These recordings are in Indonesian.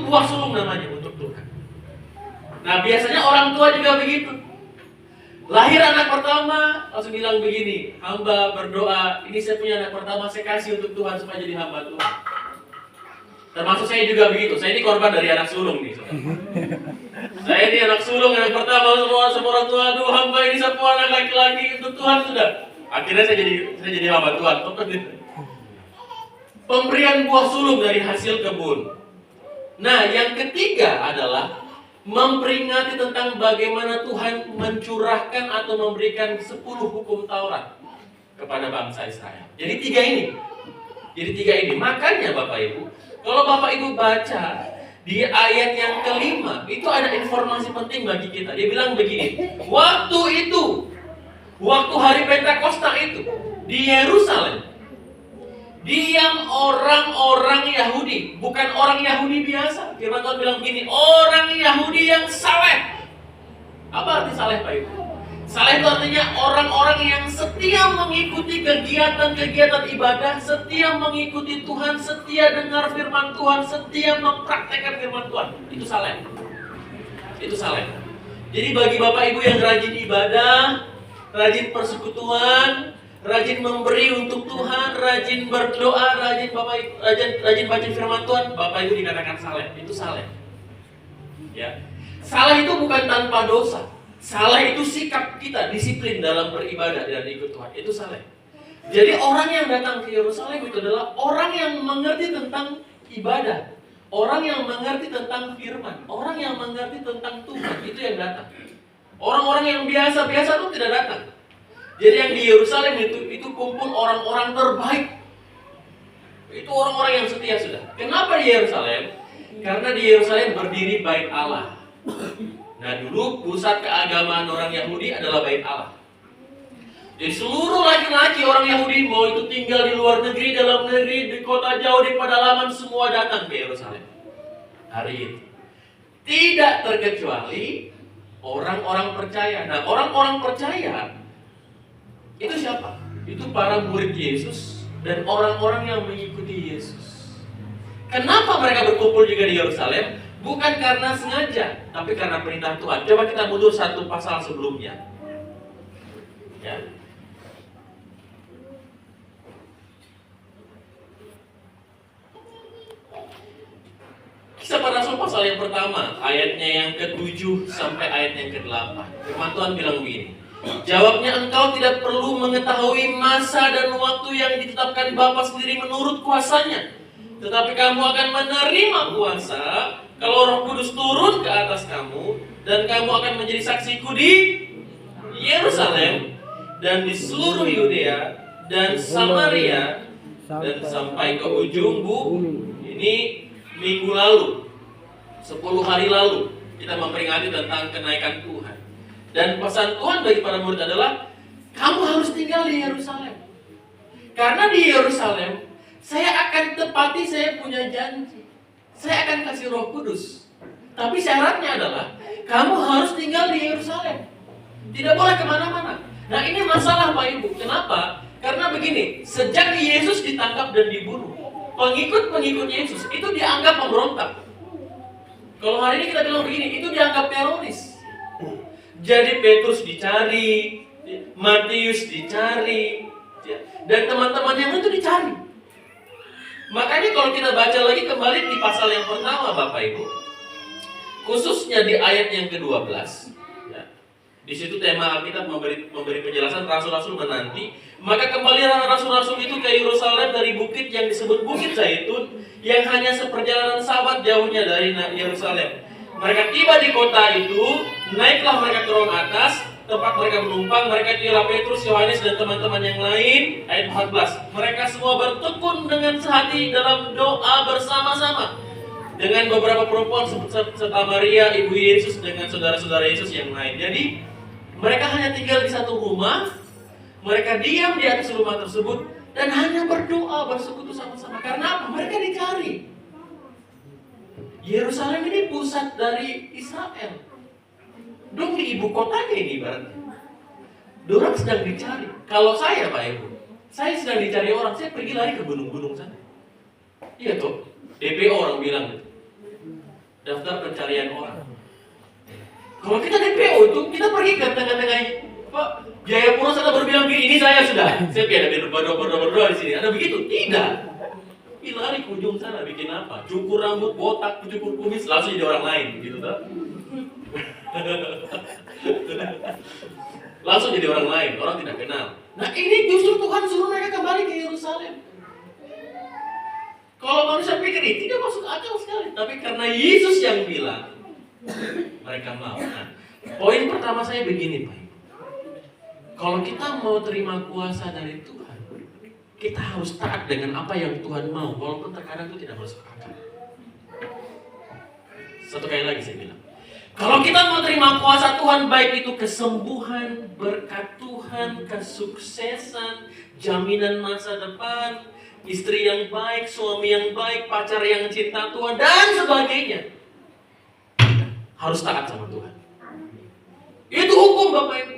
buah sulung namanya untuk Tuhan. Nah biasanya orang tua juga begitu. Lahir anak pertama, langsung bilang begini, hamba berdoa, ini saya punya anak pertama, saya kasih untuk Tuhan supaya jadi hamba Tuhan. Termasuk saya juga begitu, saya ini korban dari anak sulung nih. Saya ini anak sulung, anak pertama, semua orang tua, aduh hamba ini semua anak laki-laki untuk Tuhan sudah. Akhirnya saya jadi hamba Tuhan. Pemberian buah sulung dari hasil kebun. Nah yang ketiga adalah memperingati tentang bagaimana Tuhan mencurahkan atau memberikan 10 hukum Taurat kepada bangsa Israel. Jadi tiga ini. Makanya Bapak Ibu, kalau Bapak Ibu baca di ayat yang kelima, itu ada informasi penting bagi kita. Dia bilang begini, waktu hari Pentakosta itu di Yerusalem, diam orang-orang Yahudi, bukan orang Yahudi biasa. Firman Tuhan bilang begini, orang Yahudi yang saleh. Apa arti saleh Pak Ibu? Saleh itu artinya orang-orang yang setia mengikuti kegiatan-kegiatan ibadah, setia mengikuti Tuhan, setia dengar firman Tuhan, setia mempraktekkan firman Tuhan. Itu saleh. Jadi bagi Bapak Ibu yang rajin ibadah, rajin persekutuan, rajin memberi untuk Tuhan, rajin berdoa, rajin baca firman Tuhan, Bapak Ibu dikatakan saleh. Itu saleh. Ya. Saleh itu bukan tanpa dosa. Saleh itu sikap kita, disiplin dalam beribadah dan ikut Tuhan. Itu saleh. Jadi orang yang datang ke Yerusalem itu adalah orang yang mengerti tentang ibadah, orang yang mengerti tentang firman, orang yang mengerti tentang Tuhan. Itu yang datang. Orang-orang yang biasa-biasa itu tidak datang. Jadi yang di Yerusalem itu kumpul orang-orang terbaik. Itu orang-orang yang setia sudah. Kenapa di Yerusalem? Karena di Yerusalem berdiri Bait Allah. Nah dulu pusat keagamaan orang Yahudi adalah Bait Allah. Jadi seluruh laki-laki orang Yahudi, mau itu tinggal di luar negeri, dalam negeri, di kota jauh, di pedalaman, semua datang ke Yerusalem hari itu. Tidak terkecuali orang-orang percaya. Nah orang-orang percaya itu siapa? Itu para murid Yesus dan orang-orang yang mengikuti Yesus. Kenapa mereka berkumpul juga di Yerusalem? Bukan karena sengaja, tapi karena perintah Tuhan. Coba kita mundur satu pasal sebelumnya. Ya. Kisah Para Rasul pasal yang pertama, ayatnya yang ke-7 sampai ayat yang ke-8. Firman Tuhan bilang begini. Jawabnya, engkau tidak perlu mengetahui masa dan waktu yang ditetapkan Bapa sendiri menurut kuasanya. Tetapi kamu akan menerima kuasa kalau Roh Kudus turun ke atas kamu, dan kamu akan menjadi saksiku di Yerusalem dan di seluruh Yudea dan Samaria dan sampai ke ujung bumi. Ini minggu lalu, 10 hari lalu kita memperingati tentang kenaikan Tuhan. Dan pesan Tuhan bagi para murid adalah, kamu harus tinggal di Yerusalem. Karena di Yerusalem saya akan tepati, saya punya janji. Saya akan kasih Roh Kudus. Tapi syaratnya adalah kamu harus tinggal di Yerusalem. Tidak boleh kemana-mana. Nah ini masalah Pak Ibu. Kenapa? Karena begini, sejak Yesus ditangkap dan dibunuh, pengikut-pengikut Yesus itu dianggap pemberontak. Kalau hari ini kita bilang begini, itu dianggap teroris. Jadi Petrus dicari, Matius dicari, dan teman-teman yang itu dicari. Makanya kalau kita baca lagi kembali di pasal yang pertama Bapak Ibu, khususnya di ayat yang ke-12, ya, di situ tema Alkitab memberi penjelasan rasul-rasul menanti. Maka kembalilah rasul-rasul itu ke Yerusalem dari bukit yang disebut Bukit Zaitun, yang hanya seperjalanan sabat jauhnya dari Yerusalem. Mereka tiba di kota itu, naiklah mereka ke ruang atas, tempat mereka menumpang. Mereka ialah Petrus, Yohanes, dan teman-teman yang lain. Ayat 14. Mereka semua bertekun dengan sehati dalam doa bersama-sama dengan beberapa perempuan serta Maria, ibu Yesus, dengan saudara-saudara Yesus yang lain. Jadi mereka hanya tinggal di satu rumah. Mereka diam di atas rumah tersebut dan hanya berdoa, bersekutu sama-sama. Karena apa? Mereka dicari. Yerusalem ini pusat dari Israel. Dong di ibu kotanya ini berarti. Dorang sedang dicari. Kalau saya Pak Ibu, saya sedang dicari orang, saya pergi lari ke gunung-gunung sana. Iya toh, DPO orang bilang gitu. daftar pencarian orang. Kalau kita DPO itu, kita pergi ke tengah-tengah, Pak, Jayapura sana baru bilang, ini saya sudah. Saya ada berdoa di sini. Ada begitu? Tidak. Lari ke ujung sana bikin apa? Cukur rambut, botak, cukur kumis, langsung jadi orang lain, gitu tak? Langsung jadi orang lain, orang tidak kenal. Nah ini justru Tuhan suruh mereka kembali ke Yerusalem. Kalau manusia pikir ini tidak masuk akal sekali, tapi karena Yesus yang bilang, mereka mau. Nah, poin pertama saya begini, Pak. Kalau kita mau terima kuasa dari Tuhan, kita harus taat dengan apa yang Tuhan mau, walaupun terkadang itu tidak masuk akal. Satu kali lagi saya bilang, kalau kita mau terima kuasa Tuhan, baik itu kesembuhan, berkat Tuhan, kesuksesan, jaminan masa depan, istri yang baik, suami yang baik, pacar yang cinta Tuhan, dan sebagainya, harus taat sama Tuhan. Itu hukum, Bapak Ibu.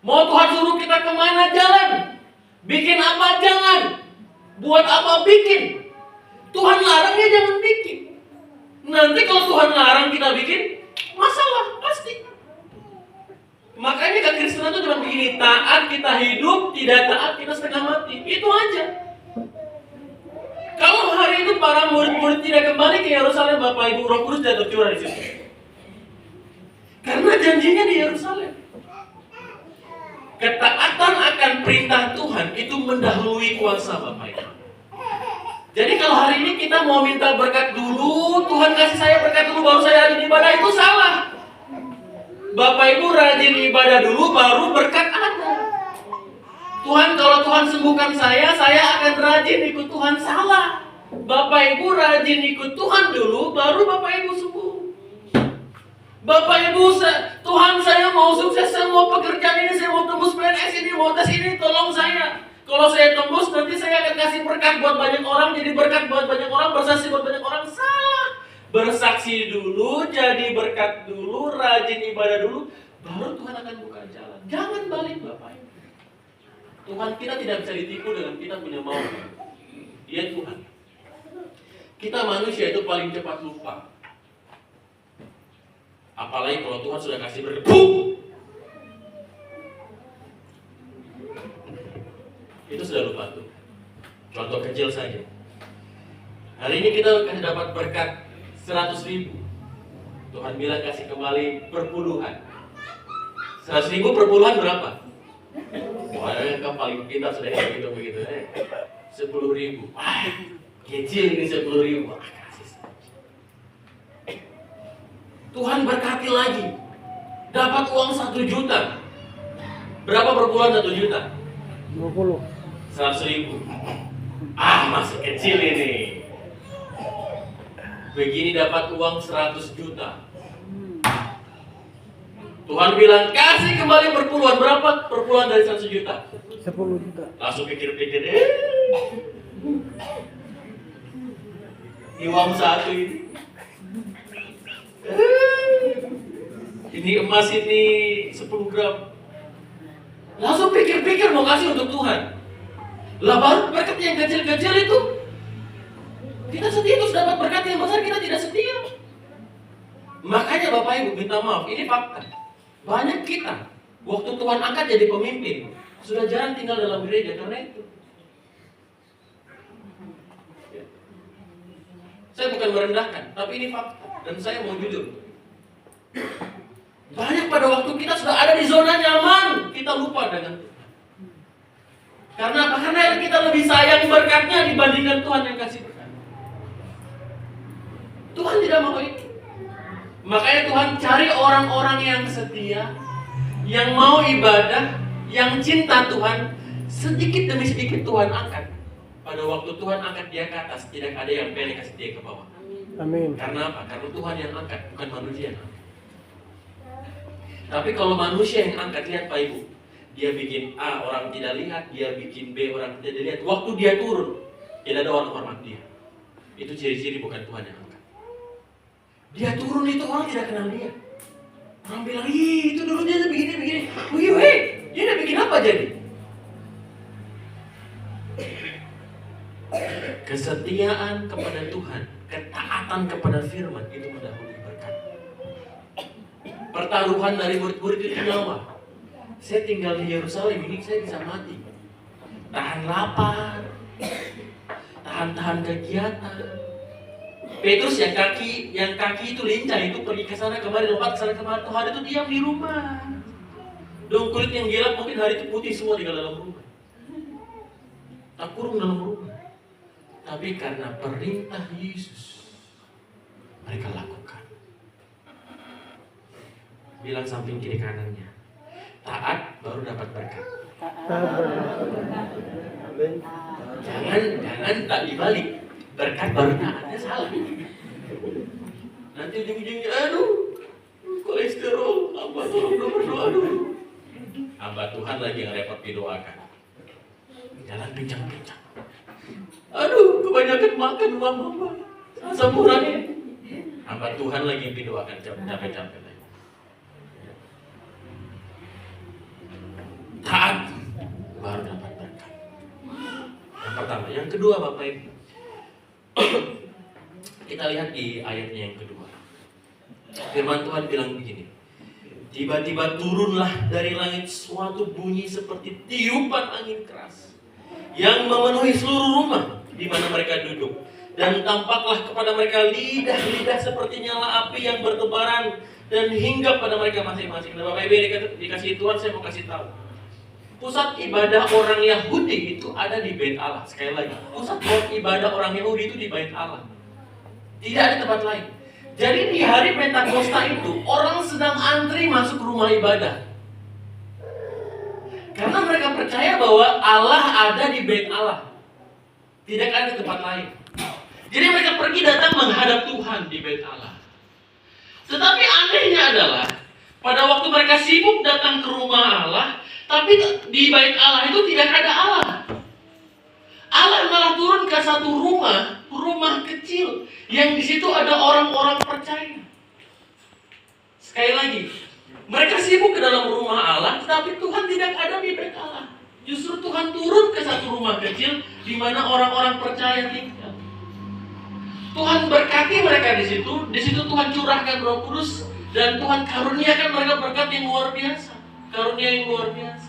Mau Tuhan suruh kita kemana, jalan. Bikin apa, jangan. Buat apa, bikin. Tuhan larangnya jangan bikin. Nanti kalau Tuhan larang kita bikin, masalah, pasti. Makanya kekristenan itu cuma begini, taat kita hidup, tidak taat kita setengah mati. Itu aja. Kalau hari itu para murid-murid tidak kembali ke Yerusalem, Bapak Ibu, Roh Kudus tidak tercurah di situ. Karena janjinya di Yerusalem. Ketaatan akan perintah Tuhan itu mendahului kuasa, Bapak Ibu. Jadi kalau hari ini kita mau minta berkat dulu, Tuhan kasih saya berkat dulu, baru saya rajin ibadah, itu salah. Bapak Ibu rajin ibadah dulu, baru berkat ada. Tuhan, kalau Tuhan sembuhkan saya akan rajin ikut Tuhan, salah. Bapak Ibu rajin ikut Tuhan dulu, baru Bapak Ibu sembuh. Bapak Ibu, Tuhan saya mau sukses, saya mau pekerjaan ini, saya mau tembus PNS ini, mau tes ini, tolong saya. Kalau saya tembus, nanti saya akan kasih berkat buat banyak orang, jadi berkat buat banyak orang, bersaksi buat banyak orang. Salah. Bersaksi dulu, jadi berkat dulu, rajin ibadah dulu, baru Tuhan akan buka jalan. Jangan balik, Bapak Ibu. Tuhan kita tidak bisa ditipu dengan kita punya mau. Dia Tuhan. Kita manusia itu paling cepat lupa. Apalagi kalau Tuhan sudah kasih berkat, itu sudah lupa tuh. Contoh kecil saja. Hari ini kita dapat berkat 100.000. Tuhan bilang kasih kembali perpuluhan. 100.000 perpuluhan berapa? Wah, kan paling pintar sudah begitu. 10.000. Wah, kecil ini 10.000. Wah, kasih saja. Tuhan berkati lagi. Dapat uang 1 juta. Berapa perpuluhan 1 juta? 20. 100.000. Masih kecil ini. Begini dapat uang 100 juta. Tuhan bilang kasih kembali perpuluhan. Berapa perpuluhan dari 100 juta? 10 juta. Langsung pikir-pikir, ini uang 1 ini. Ini emas ini 10 gram. Langsung pikir-pikir mau kasih untuk Tuhan. Lah baru berkat yang kecil-kecil itu kita setia, terus dapat berkat yang besar kita tidak setia. Makanya Bapak Ibu minta maaf, ini fakta. Banyak kita waktu Tuhan angkat jadi pemimpin sudah jarang tinggal dalam gereja karena itu. Saya bukan merendahkan, tapi ini fakta dan saya mau jujur. Banyak pada waktu kita sudah ada di zona nyaman, kita lupa dengan Tuhan. Karena apa? Karena kita lebih sayang berkatnya dibandingkan Tuhan yang kasih berkat. Tuhan tidak mau itu. Makanya Tuhan cari orang-orang yang setia, yang mau ibadah, yang cinta Tuhan. Sedikit demi sedikit Tuhan angkat. Pada waktu Tuhan angkat dia ke atas, tidak ada yang pilih kasih dia ke bawah. Amin. Karena apa? Karena Tuhan yang angkat, bukan manusia yang angkat. Tapi kalau manusia yang angkat, lihat Pak Ibu, dia bikin A, orang tidak lihat, dia bikin B, orang tidak lihat. Waktu dia turun, tidak ada orang hormat dia. Itu ciri-ciri bukan Tuhan yang angkat. Dia turun itu orang tidak kenal dia. Orang bilang, ih itu dulu dia begini. Wih, dia udah bikin apa jadi? Kesetiaan kepada Tuhan, ketaatan ketaatan kepada firman itu mendahului berkat. Pertaruhan dari murid-murid itu nyawa. Saya tinggal di Yerusalem ini saya bisa mati. Tahan lapar, tahan kegiatan. Petrus yang kaki itu lincah itu pergi ke sana kemari, lompat ke sana kemari. Tuhan itu diam di rumah. Dong kulit yang gelap mungkin hari itu putih semua tinggal dalam rumah. Tak kurung dalam rumah. Tapi karena perintah Yesus mereka lakukan. Bilang samping kiri kanannya, taat baru dapat berkat. Jangan tak dibalik, berkat baru taatnya salah. Nanti ujung-ujungnya, aduh, kolesterol, hamba tolong berdoa dulu. Hamba Tuhan lagi yang repot didoakan. Jalan pincang-pincang. Aduh, kebanyakan makan uang hamba. Asam uratnya. Hamba Tuhan lagi yang didoakan capek-capek. Taat baru dapat berkat. Yang pertama, yang kedua Bapak Ibu. Kita lihat di ayatnya yang kedua. Firman Tuhan bilang begini. Tiba-tiba turunlah dari langit suatu bunyi seperti tiupan angin keras yang memenuhi seluruh rumah di mana mereka duduk. Dan tampaklah kepada mereka lidah-lidah seperti nyala api yang bertebaran dan hinggap pada mereka masing-masing. Nah, Bapak Ibu dikasih Tuhan, saya mau kasih tahu. Pusat ibadah orang Yahudi itu ada di Bait Allah. Sekali lagi, pusat ibadah orang Yahudi itu di Bait Allah. Tidak ada tempat lain. Jadi di hari Pentakosta itu orang sedang antri masuk rumah ibadah. Karena mereka percaya bahwa Allah ada di Bait Allah. Tidak ada tempat lain. Jadi mereka pergi datang menghadap Tuhan di Bait Allah. Tetapi anehnya adalah pada waktu mereka sibuk datang ke rumah Allah, tapi di Bait Allah itu tidak ada Allah. Allah malah turun ke satu rumah kecil yang di situ ada orang-orang percaya. Sekali lagi, mereka sibuk ke dalam rumah Allah, tetapi Tuhan tidak ada di Bait Allah. Justru Tuhan turun ke satu rumah kecil di mana orang-orang percaya tinggal. Tuhan berkati mereka di situ Tuhan curahkan Roh Kudus dan Tuhan karuniakan mereka berkat yang luar biasa, karunia yang luar biasa.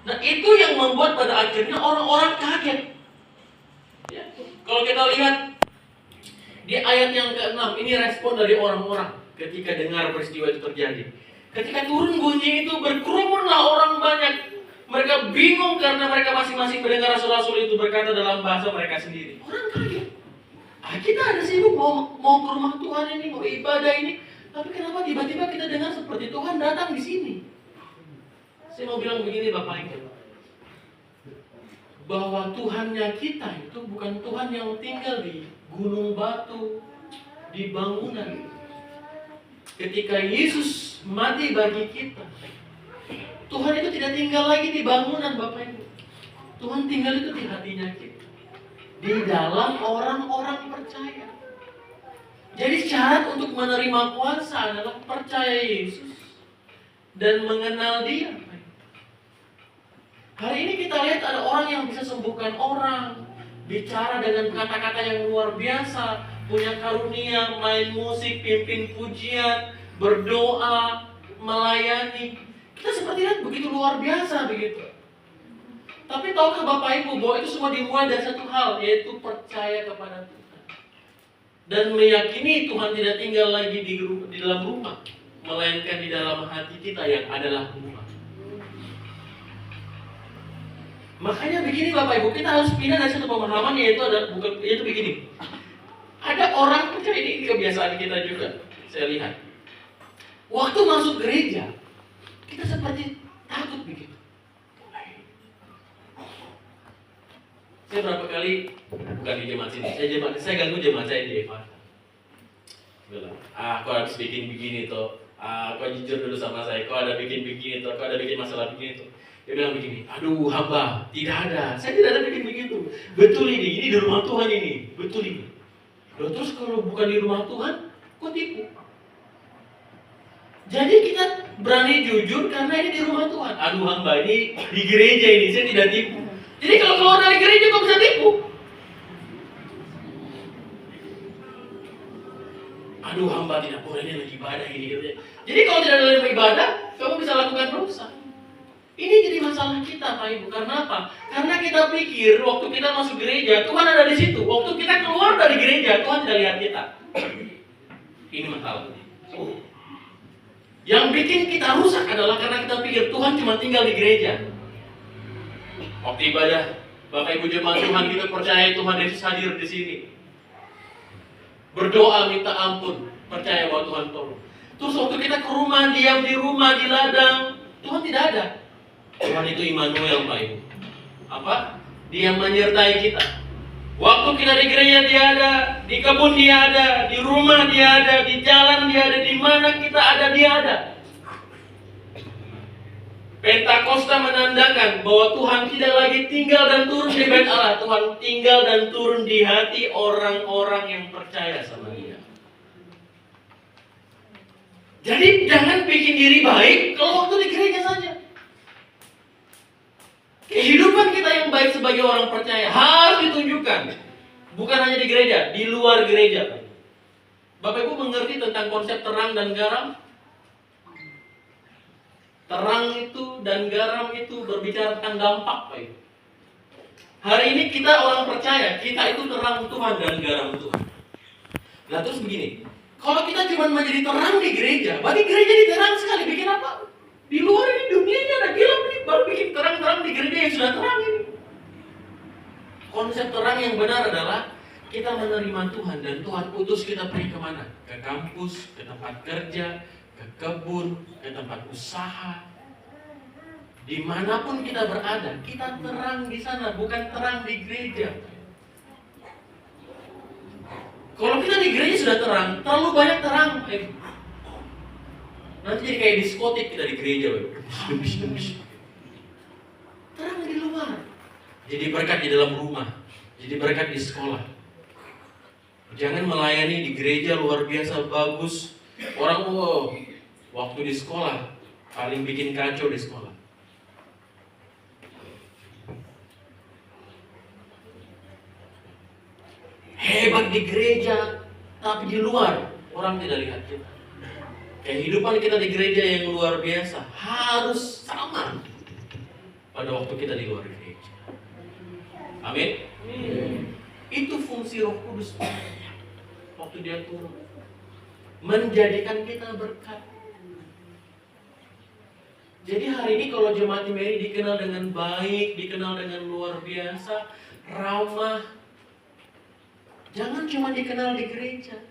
Nah itu yang membuat pada akhirnya orang-orang kaget. Ya. Kalau kita lihat di ayat yang ke-6, ini respon dari orang-orang ketika dengar peristiwa itu terjadi. Ketika turun bunyi itu berkerumunlah orang banyak. Mereka bingung karena mereka masing-masing mendengar rasul-rasul itu berkata dalam bahasa mereka sendiri. Orang kaget. Kita ada sibuk mau ke rumah Tuhan ini, mau ibadah ini, tapi kenapa tiba-tiba kita dengar seperti Tuhan datang di sini? Saya mau bilang begini Bapak Ibu, bahwa Tuhannya kita itu bukan Tuhan yang tinggal di gunung batu, di bangunan. Ketika Yesus mati bagi kita, Tuhan itu tidak tinggal lagi di bangunan Bapak Ibu. Tuhan tinggal itu di hatinya kita, di dalam orang-orang percaya. Jadi syarat untuk menerima kuasa adalah percaya Yesus dan mengenal Dia. Hari ini kita lihat ada orang yang bisa sembuhkan orang, bicara dengan kata-kata yang luar biasa, punya karunia, main musik, pimpin pujian, berdoa, melayani. Kita seperti lihat begitu luar biasa begitu. Tapi tahukah Bapak Ibu bahwa itu semua dimulai dari satu hal, yaitu percaya kepada Tuhan dan meyakini Tuhan tidak tinggal lagi di dalam rumah, melainkan di dalam hati kita yang adalah rumah. Makanya begini Bapak Ibu, kita harus pindah dari satu pemahaman yaitu begini. Ada orang percaya, ini kebiasaan kita juga, saya lihat. Waktu masuk gereja, kita seperti takut begitu. Saya berapa kali, bukan di jemaat sini, saya ganggu jemaat saya di Eva. Bilang, kau harus bikin begini toh, kau jujur dulu sama saya, kau ada bikin begini toh, kau ada bikin masalah begini toh. Dia bilang begini, aduh hamba, tidak ada, saya tidak ada bikin begitu. Betul ini di rumah Tuhan ini, betul ini. Loh, terus kalau bukan di rumah Tuhan, kok tipu? Jadi kita berani jujur karena ini di rumah Tuhan. Aduh hamba, ini di gereja ini, saya tidak tipu. Jadi kalau keluar dari gereja kok bisa tipu? Aduh, hamba tidak boleh, ini lagi ibadah ini. Jadi kalau tidak ada lagi ibadah, kamu bisa lakukan dosa. Ini jadi masalah kita, Pak Ibu. Karena apa? Karena kita pikir waktu kita masuk gereja, Tuhan ada di situ. Waktu kita keluar dari gereja, Tuhan tidak lihat kita. Ini masalah. Yang bikin kita rusak adalah karena kita pikir Tuhan cuma tinggal di gereja. Waktu ibadah, Bapak Ibu jemaat Tuhan, kita percaya Tuhan Yesus hadir di sini. Berdoa minta ampun, percaya bahwa Tuhan tolong. Terus waktu kita ke rumah, diam di rumah, di ladang, Tuhan tidak ada. Tuhan itu Immanuel, Pak Ibu. Apa? Dia menyertai kita. Waktu kita di gereja dia ada, di kebun dia ada, di rumah dia ada, di jalan dia ada, di mana kita ada dia ada. Pentakosta menandakan bahwa Tuhan tidak lagi tinggal dan turun di bait Allah. Tuhan tinggal dan turun di hati orang-orang yang percaya sama Dia. Jadi jangan bikin diri baik kalau waktu di gereja saja. Kehidupan kita yang baik sebagai orang percaya harus ditunjukkan. Bukan hanya di gereja, di luar gereja. Bapak Ibu mengerti tentang konsep terang dan garam? Terang itu dan garam itu berbicara tentang dampak, Pak Ibu. Hari ini kita orang percaya, kita itu terang Tuhan dan garam Tuhan. Nah terus begini, kalau kita cuma menjadi terang di gereja, berarti gereja ini terang sekali, bikin apa? Di luar ini dunia ini ada gelap nih, baru bikin terang-terang di gereja yang sudah terang ini. Konsep terang yang benar adalah kita menerima Tuhan dan Tuhan utus kita pergi kemana? Ke kampus, ke tempat kerja, ke kebun, ke tempat usaha. Dimanapun kita berada, kita terang di sana, bukan terang di gereja. Kalau kita di gereja sudah terang, terlalu banyak terang. Nanti jadi kayak diskotik kita di gereja. Terang di luar. Jadi berkat di dalam rumah. Jadi berkat di sekolah. Jangan melayani di gereja luar biasa bagus. Orang waktu di sekolah paling bikin kacau di sekolah. Hebat di gereja, tapi di luar orang tidak lihat kita. Kehidupan kita di gereja yang luar biasa harus sama pada waktu kita di luar gereja. Amin. Itu fungsi Roh Kudus waktu Dia turun, menjadikan kita berkat. Jadi hari ini kalau Jemaat Mary dikenal dengan baik, dikenal dengan luar biasa, ramah, jangan cuma dikenal di gereja.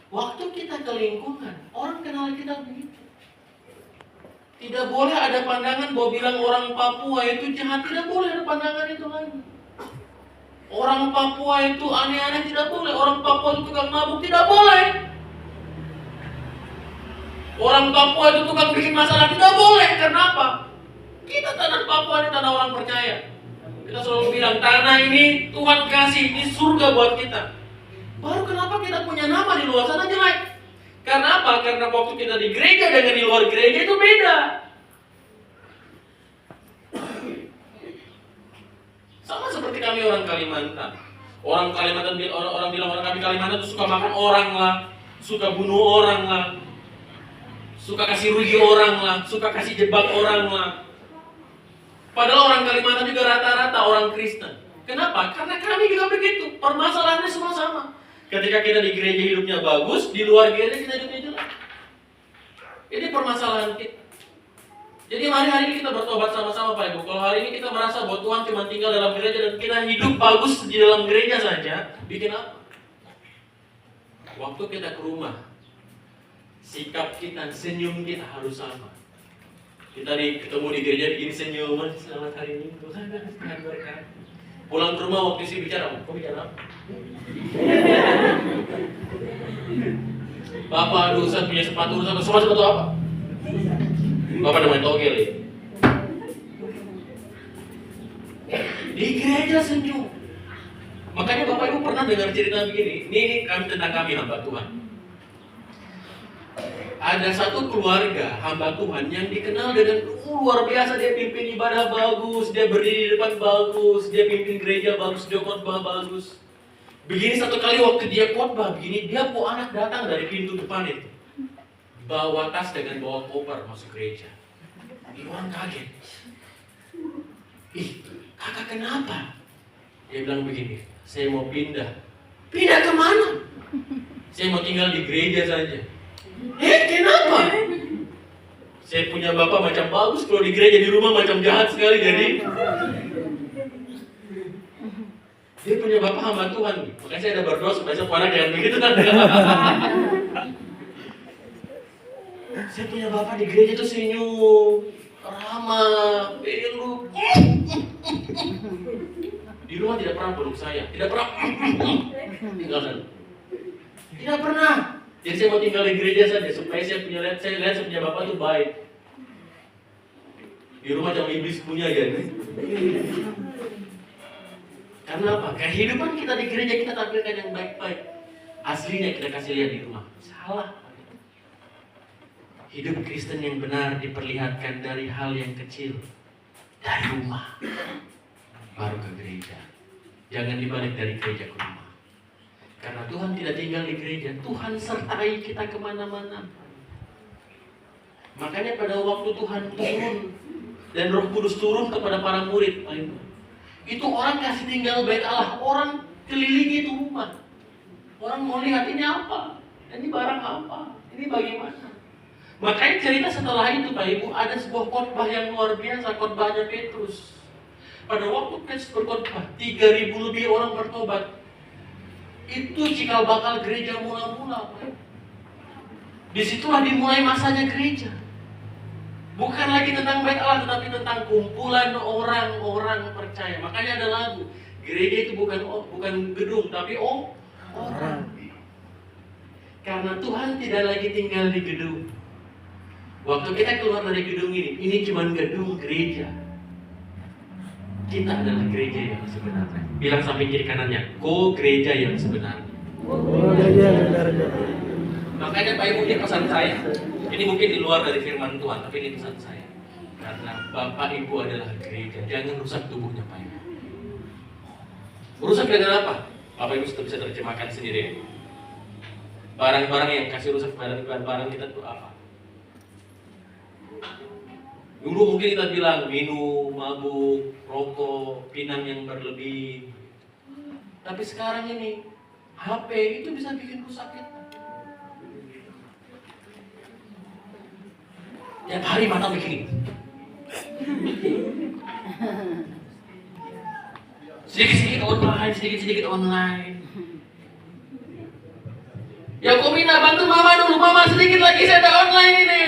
Waktu kita ke lingkungan, orang kenal kita begitu. Tidak boleh ada pandangan bahwa bilang orang Papua itu jahat. Tidak boleh ada pandangan itu lagi. Orang Papua itu aneh-aneh, tidak boleh. Orang Papua itu tukang mabuk, tidak boleh. Orang Papua itu tukang bikin masalah, tidak boleh. Kenapa? Kita tanah Papua ini tanah orang percaya. Kita selalu bilang tanah ini Tuhan kasih, ini surga buat kita. Baru kenapa kita punya nama di luar sana jelek? Karena apa? Karena waktu kita di gereja dengan di luar gereja itu beda. Sama seperti kami orang Kalimantan. Orang Kalimantan, orang bilang orang kami Kalimantan itu suka makan orang lah, suka bunuh orang lah, suka kasih rugi orang lah, suka kasih jebak orang lah. Padahal orang Kalimantan juga rata-rata orang Kristen. Kenapa? Karena kami juga begitu. Permasalahannya semua sama. Ketika kita di gereja hidupnya bagus, di luar gereja kita hidupnya jelek. Ini permasalahan kita. Jadi hari ini kita bertobat sama-sama Pak Ibu. Kalau hari ini kita merasa bahwa Tuhan cuma tinggal dalam gereja dan kita hidup bagus di dalam gereja saja, bikin apa? Waktu kita ke rumah, sikap kita, senyum kita harus sama. Kita ketemu di gereja begini senyuman, selamat hari ini, Tuhan berkati. Pulang ke rumah waktu isi bicara, kok bicara apa? Bapak, aduh Ustaz punya sepatu, Ustaz semua sepatu apa? Bapak namanya togel ya? Di gereja senyum. Makanya Bapak Ibu pernah dengar cerita begini. Ini kami tentang kami hamba Tuhan. Ada satu keluarga hamba Tuhan yang dikenal dengan luar biasa. Dia pimpin ibadah bagus, dia berdiri di depan bagus, dia pimpin gereja bagus, dia khotbah bagus. Begini satu kali waktu dia khotbah begini, dia bawa anak datang dari pintu depan itu. Bawa tas dengan bawa koper masuk gereja. Ini orang kaget. Ih, kakak kenapa? Dia bilang begini, saya mau pindah. Pindah kemana? Saya mau tinggal di gereja saja. Kenapa? Saya punya bapak macam bagus, kalau di gereja di rumah macam jahat sekali jadi. Dia punya bapak hamba Tuhan, makanya saya ada berdoa supaya seorang jangan begitu kan. Saya punya bapak di gereja itu senyum, ramah, beluk. Di rumah tidak pernah peluk saya, tidak pernah. Tidak pernah. Jadi saya mau tinggal di gereja saja supaya saya lihat saya punya bapak itu baik. Di rumah jangan iblis punya kan. Karena apa? Kehidupan kita di gereja kita tampilkan yang baik-baik. Aslinya kita kasih lihat di rumah. Salah. Hidup Kristen yang benar diperlihatkan dari hal yang kecil. Dari rumah. Baru ke gereja. Jangan dibalik dari gereja ke rumah. Karena Tuhan tidak tinggal di gereja. Tuhan sertai kita kemana-mana. Makanya pada waktu Tuhan turun dan Roh Kudus turun kepada para murid, itu orang kasih tinggal bait Allah, orang kelilingi itu rumah. Orang mau lihat ini apa, ini barang apa, ini bagaimana. Makanya cerita setelah itu Pak Ibu, ada sebuah khotbah yang luar biasa, khotbahnya Petrus. Pada waktu Petrus berkhotbah, 3.000 lebih orang bertobat. Itu cikal bakal gereja mula-mula Pak Ibu. Disitulah dimulai masanya gereja. Bukan lagi tentang bait Allah, tetapi tentang kumpulan orang-orang percaya. Makanya ada lagu, gereja itu bukan gedung, tapi orang. Karena Tuhan tidak lagi tinggal di gedung. Waktu kita keluar dari gedung ini cuma gedung gereja. Kita adalah gereja yang sebenarnya. Bilang samping kiri kanannya, gereja yang sebenarnya. Gereja yang sebenarnya. Makanya Pak Ibu, ini pesan saya. Ini mungkin di luar dari firman Tuhan, tapi ini pesan saya. Karena Bapak Ibu adalah gereja, jangan rusak tubuhnya Pak Ibu. Rusak dengan apa? Bapak Ibu sudah bisa terjemahkan sendiri. Barang-barang yang kasih rusak barang kita itu apa? Dulu mungkin kita bilang minum, mabuk, rokok, pinang yang berlebih. Tapi sekarang ini HP itu bisa bikin rusak kita. Tiap hari mata begini. Sedikit-sedikit online. Ya Komina, bantu mama dulu, mama sedikit lagi saya ada online ini.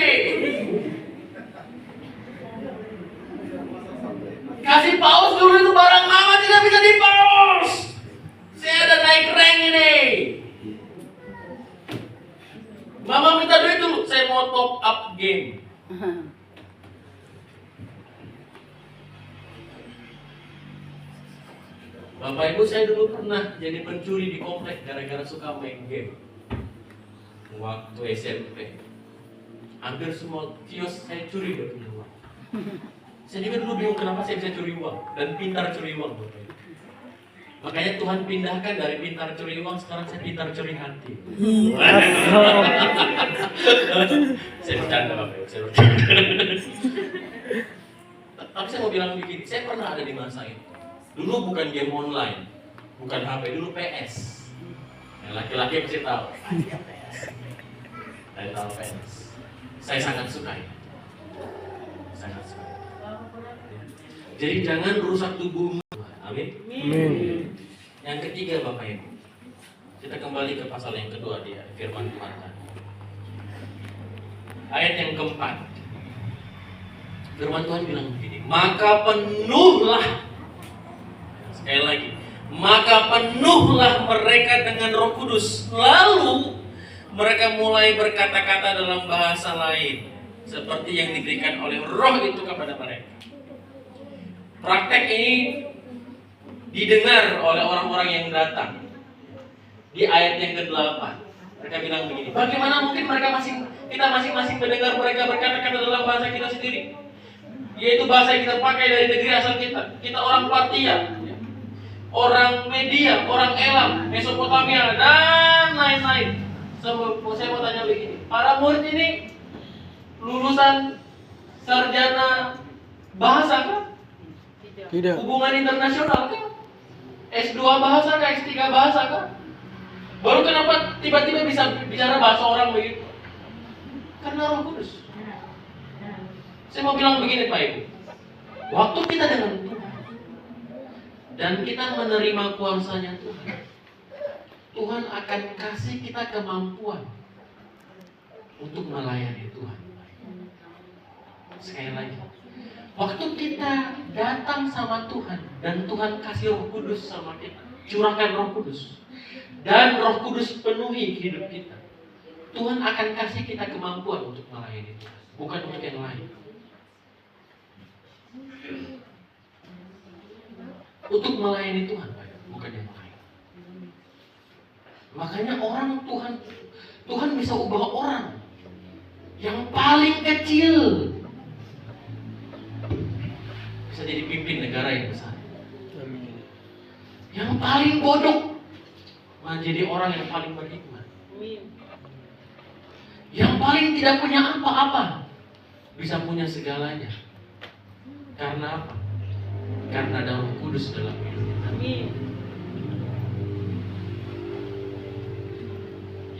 Kasih pause dulu, itu barang mama tidak bisa di pause. Saya ada naik rank ini. Mama minta duit dulu, saya mau top up game. Bapak Ibu, saya dulu pernah jadi pencuri di komplek gara-gara suka main game. Waktu SMP, hampir semua kios saya curi dari uang. Saya juga dulu bingung kenapa saya bisa curi uang dan pintar curi uang, Bapak Ibu. Makanya Tuhan pindahkan dari pintar curi uang, sekarang saya pintar curi hati. Saya bercanda Bapak Ibu, saya bercanda. Tapi saya mau bilang begini, saya pernah ada di masa itu. Dulu bukan game online, bukan HP, dulu PS. Yang laki-laki pasti tahu. PS. Saya tahu PS. Saya sangat suka itu. Sangat suka. Jadi jangan rusak tubuhmu. Amin. Amin. Yang ketiga Bapak Ibu, kita kembali ke pasal yang kedua di firman Tuhan. Ayat yang keempat, firman Tuhan bilang begini, maka penuhlah. Sekali lagi, maka penuhlah mereka dengan Roh Kudus. Lalu mereka mulai berkata-kata dalam bahasa lain, seperti yang diberikan oleh Roh itu kepada mereka. Praktek ini didengar oleh orang-orang yang datang. Di ayat yang ke-8, mereka bilang begini, bagaimana mungkin kita masing-masing mendengar mereka berkata-kata dalam bahasa kita sendiri, yaitu bahasa yang kita pakai dari negeri asal kita. Kita orang Partia. orang Media, orang Elam, Mesopotamia, dan lain-lain. Saya mau tanya begini, para murid ini lulusan sarjana bahasa kan? Tidak. Hubungan internasional kan? S2 bahasa kah? S3 bahasa kah? Baru kenapa tiba-tiba bisa bicara bahasa orang begitu? Karena Roh Kudus. Saya mau bilang begini Pak Ibu, waktu kita dengan Tuhan dan kita menerima kuasanya Tuhan, Tuhan akan kasih kita kemampuan untuk melayani Tuhan. Sekali lagi, waktu kita datang sama Tuhan dan Tuhan kasih Roh Kudus sama kita, curahkan Roh Kudus dan Roh Kudus penuhi hidup kita, Tuhan akan kasih kita kemampuan untuk melayani Tuhan, bukan untuk yang lain. Untuk melayani Tuhan, bukan yang lain. Makanya orang Tuhan bisa ubah orang yang paling kecil bisa jadi pimpin negara yang besar. Amin. Yang paling bodoh menjadi orang yang paling berhikmat. Yang paling tidak punya apa-apa bisa punya segalanya. Karena apa? Karena ada Roh Kudus dalam hidupnya.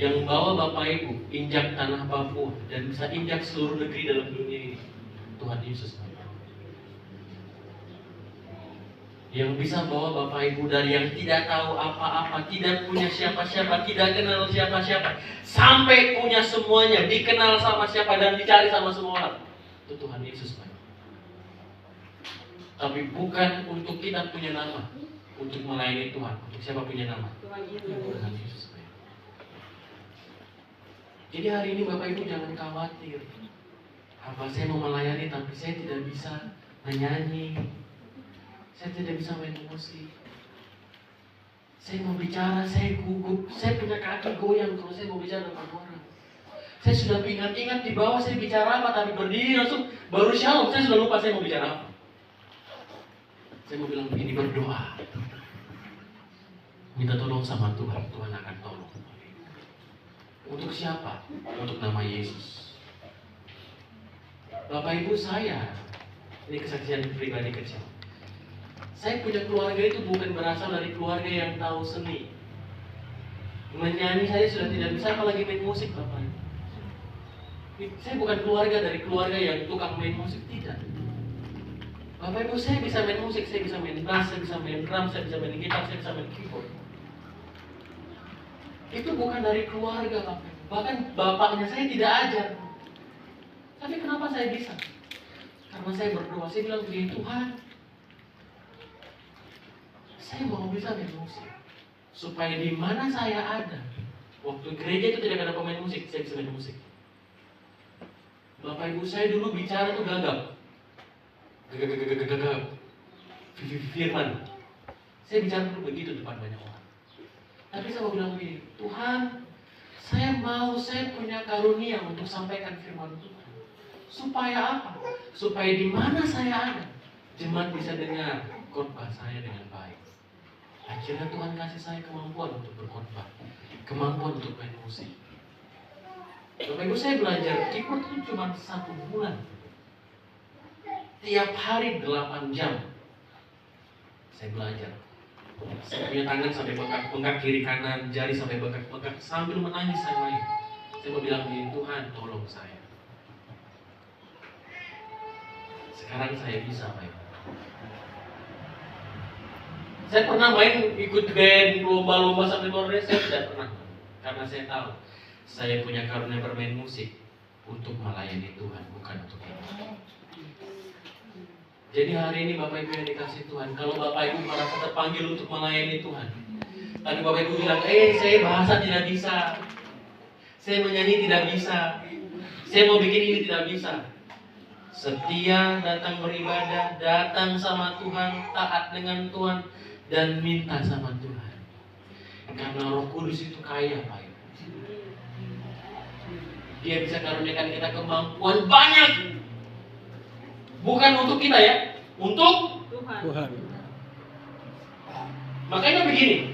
Yang bawa Bapak Ibu injak tanah Papua dan bisa injak seluruh negeri dalam dunia ini, Tuhan Yesus. Yang bisa bawa Bapak Ibu dari yang tidak tahu apa-apa, tidak punya siapa-siapa, tidak kenal siapa-siapa, sampai punya semuanya, dikenal sama siapa dan dicari sama semua orang, itu Tuhan Yesus. Tapi bukan untuk kita punya nama, untuk melayani Tuhan. Untuk siapa punya nama? Tuhan Yesus. Jadi hari ini Bapak Ibu jangan khawatir. Apa saya mau melayani tapi saya tidak bisa menyanyi, saya tidak bisa main musik. Saya mau bicara, saya gugup, saya punya kaki goyang kalau saya mau bicara depan orang. Saya sudah ingat-ingat di bawah saya bicara apa, tapi berdiri langsung baru shalom, saya sudah lupa saya mau bicara apa. Saya mau bilang begini, berdoa, minta tolong sama Tuhan, Tuhan akan tolong. Untuk siapa? Untuk nama Yesus. Bapak Ibu saya, ini kesaksian pribadi kecil. Saya punya keluarga itu bukan berasal dari keluarga yang tahu seni. Menyanyi saya sudah tidak bisa, apalagi main musik Bapak Ibu. Saya bukan keluarga dari keluarga yang tukang main musik, tidak. Bapak Ibu, saya bisa main musik, saya bisa main bass, saya bisa main drum, saya bisa main gitar, saya bisa main keyboard. Itu bukan dari keluarga Bapak Ibu. Bahkan bapaknya saya tidak ajar. Tapi kenapa saya bisa? Karena saya berdoa, saya bilang begini, Tuhan, saya mau bisa main musik. Supaya di mana saya ada, waktu gereja itu tidak ada pemain musik, saya bisa main musik. Bapak Ibu, saya dulu bicara tuh gagap. Gagap. Firman. Saya bicara dulu begitu depan banyak orang. Tapi saya mau bilang begini, Tuhan, saya punya karunia untuk sampaikan firman Tuhan. Supaya apa? Supaya di mana saya ada, jemaat bisa dengar khotbah saya dengan baik. Akhirnya Tuhan kasih saya kemampuan untuk berkhotbah, kemampuan untuk main musik. Bapak Ibu, saya belajar keyboard itu cuma 1 bulan. Tiap hari 8 jam saya belajar. Saya punya tangan sampai bengkak kiri kanan, jari sampai bengkak sambil menangis saya main. Saya mau bilang begini, Tuhan tolong saya. Sekarang saya bisa main. Saya pernah main ikut band, lomba-lomba sampai luar negeri, saya tidak pernah. Karena saya tahu saya punya karunia bermain musik untuk melayani Tuhan, bukan untuk ini. Jadi hari ini Bapak Ibu yang dikasih Tuhan, kalau Bapak Ibu merasa terpanggil untuk melayani Tuhan, tapi Bapak Ibu bilang, saya bahasa tidak bisa, saya menyanyi tidak bisa, saya mau bikin ini tidak bisa. Setia datang beribadah, datang sama Tuhan, taat dengan Tuhan, dan minta sama Tuhan. Karena Roh Kudus itu kaya Pak Ibu. Dia bisa karuniakan kita kemampuan banyak. Bukan untuk kita ya, untuk Tuhan. Makanya begini,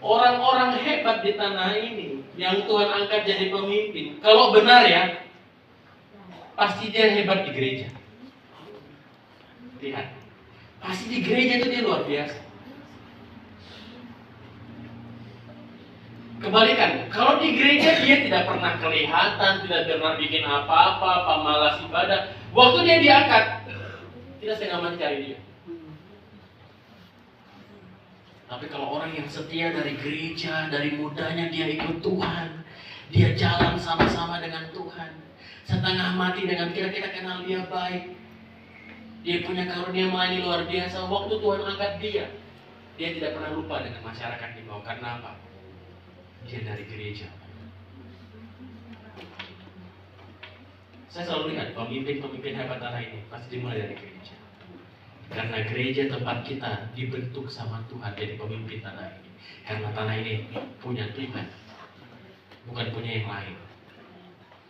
orang-orang hebat di tanah ini yang Tuhan angkat jadi pemimpin, kalau benar ya, pasti dia hebat di gereja. Lihat, pasti di gereja itu dia luar biasa. Kebalikan, kalau di gereja dia tidak pernah kelihatan, tidak pernah bikin apa-apa, pemalas ibadah. Waktu dia diangkat, kita setengah mati cari dia. Tapi kalau orang yang setia dari gereja, dari mudanya dia ikut Tuhan, dia jalan sama-sama dengan Tuhan, setengah mati dengan kita kenal dia baik, dia punya karunia melayani luar biasa. Waktu Tuhan angkat dia tidak pernah lupa dengan masyarakat di bawah. Karena apa? Dia dari gereja. Saya selalu lihat pemimpin-pemimpin hebat tanah ini pasti dimulai dari gereja. Karena gereja tempat kita dibentuk sama Tuhan jadi pemimpin tanah ini. Karena tanah ini punya Tuhan, bukan punya yang lain.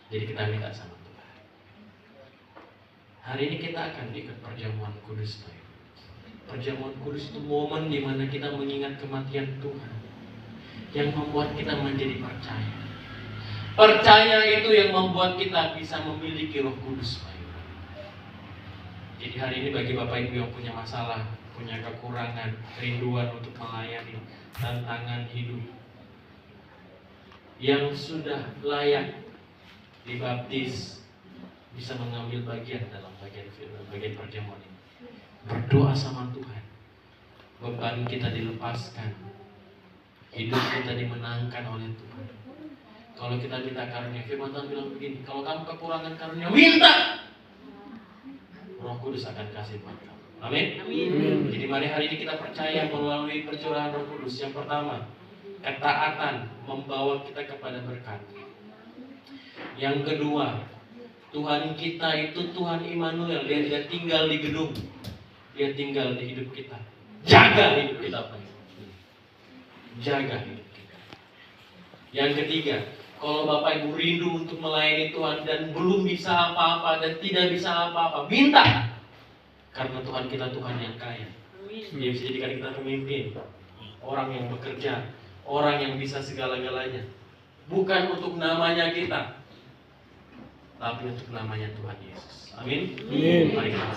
Jadi kita minta sama Tuhan. Hari ini kita akan ikut perjamuan kudus. Perjamuan kudus itu momen di mana kita mengingat kematian Tuhan, yang membuat kita menjadi percaya. Percaya itu yang membuat kita bisa memiliki Roh Kudus. Jadi hari ini bagi Bapak Ibu yang punya masalah, punya kekurangan, kerinduan untuk melayani, tantangan hidup, yang sudah layak dibaptis, bisa mengambil bagian dalam bagian perjamuan ini. Berdoa sama Tuhan, beban kita dilepaskan, hidup kita dimenangkan oleh Tuhan. Kalau kita minta karunia, firman Tuhan bilang begini, kalau kamu kekurangan karunia, minta, Roh Kudus akan kasih buat kamu. Amin. Amin. Jadi mari hari ini kita percaya melalui pencurahan Roh Kudus. Yang pertama, ketaatan membawa kita kepada berkat. Yang kedua, Tuhan kita itu Tuhan Immanuel. Dia tidak tinggal di gedung, dia tinggal di hidup kita. Jaga hidup kita, Pak. Jaga hidup kita. Yang ketiga, kalau Bapak Ibu rindu untuk melayani Tuhan dan belum bisa apa-apa dan tidak bisa apa-apa, minta. Karena Tuhan kita Tuhan yang kaya. Dia bisa jadikan kita pemimpin, orang yang bekerja, orang yang bisa segala-galanya. Bukan untuk namanya kita, tapi untuk namanya Tuhan Yesus. Amin. Amin. Mari kita